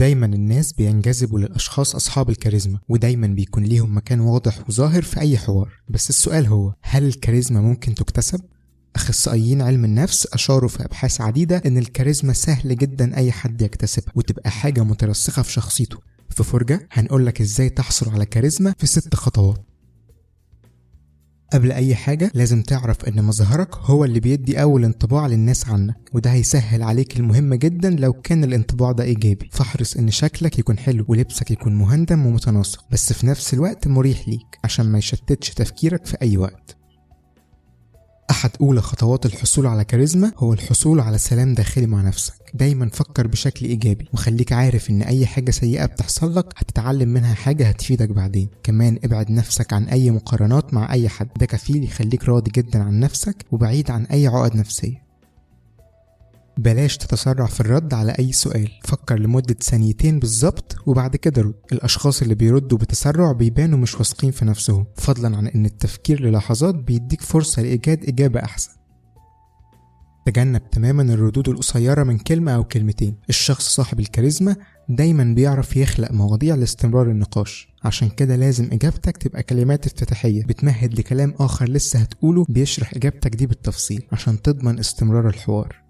دايما الناس بينجذبوا للأشخاص أصحاب الكاريزما، ودايما بيكون ليهم مكان واضح وظاهر في أي حوار. بس السؤال هو، هل الكاريزما ممكن تكتسب؟ أخصائيين علم النفس أشاروا في أبحاث عديدة إن الكاريزما سهل جدا أي حد يكتسبها وتبقى حاجة مترسخة في شخصيته. في فرجة هنقولك إزاي تحصل على كاريزما في 6 خطوات. قبل أي حاجة لازم تعرف إن مظهرك هو اللي بيدي أول انطباع للناس عنك، وده هيسهل عليك المهمة جدا لو كان الانطباع ده إيجابي. فاحرص إن شكلك يكون حلو ولبسك يكون مهندم ومتناسق، بس في نفس الوقت مريح ليك عشان ما يشتتش تفكيرك في أي وقت. أحد أولى خطوات الحصول على كاريزما هو الحصول على سلام داخلي مع نفسك. دايما فكر بشكل إيجابي، وخليك عارف إن أي حاجة سيئة بتحصل لك هتتعلم منها حاجة هتفيدك بعدين. كمان ابعد نفسك عن أي مقارنات مع أي حد، ده كفيل يخليك راضي جدا عن نفسك وبعيد عن أي عقد نفسية. بلاش تتسرع في الرد على أي سؤال، فكر لمدة 2 ثانية بالظبط وبعد كده رد. الأشخاص اللي بيردوا بتسرع بيبانوا مش واثقين في نفسهم، فضلا عن إن التفكير للحظات بيديك فرصة لإيجاد إجابة أحسن. تجنب تماما الردود القصيرة من كلمة أو كلمتين. الشخص صاحب الكاريزما دايما بيعرف يخلق مواضيع لاستمرار النقاش، عشان كده لازم إجابتك تبقى كلمات افتتاحية بتمهد لكلام آخر لسه هتقوله بيشرح إجابتك دي بالتفصيل عشان تضمن استمرار الحوار.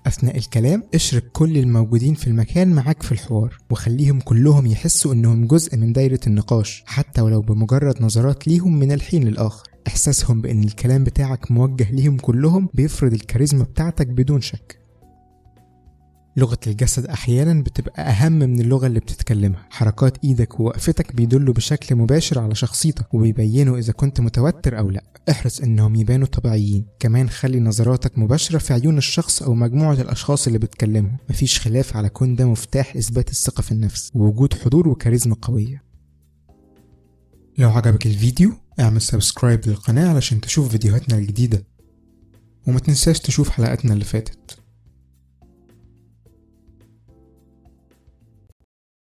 أثناء الكلام اشرك كل الموجودين في المكان معاك في الحوار، وخليهم كلهم يحسوا إنهم جزء من دايرة النقاش، حتى ولو بمجرد نظرات ليهم من الحين للآخر. إحساسهم بإن الكلام بتاعك موجه ليهم كلهم بيفرض الكاريزما بتاعتك بدون شك. لغة الجسد أحيانا بتبقى أهم من اللغة اللي بتتكلمها. حركات إيدك ووقفتك بيدلوا بشكل مباشر على شخصيتك وبيبينوا إذا كنت متوتر أو لأ. احرص إنهم يبانوا طبيعيين. كمان خلي نظراتك مباشرة في عيون الشخص أو مجموعة الأشخاص اللي بتكلمهم. مفيش خلاف على كون ده مفتاح إثبات الثقة في النفس ووجود حضور وكاريزما قوية. لو عجبك الفيديو اعمل سبسكرايب للقناة علشان تشوف فيديوهاتنا الجديدة، وما تنساش تشوف حلقاتنا اللي فاتت.